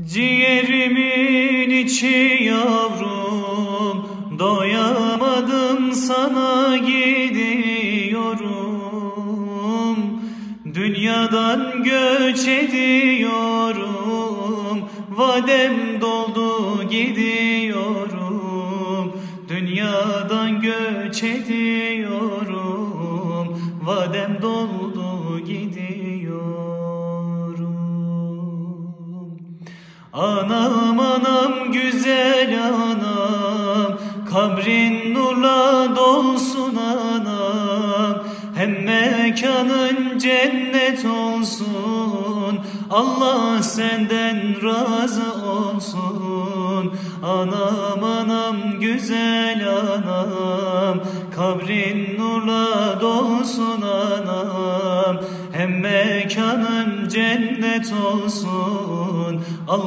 Ciğerimin içi yavrum, doyamadım sana gidiyorum. Dünyadan göç ediyorum, vadem doldu gidiyorum. Dünyadan göç ediyorum, vadem doldu gidiyorum. Anam anam güzel anam, kabrin nurla dolsun anam. Hem mekanın cennet olsun, Allah senden razı olsun. Anam anam güzel anam, kabrin nurla dolsun anam. Hem mekanın cennet olsun, Allah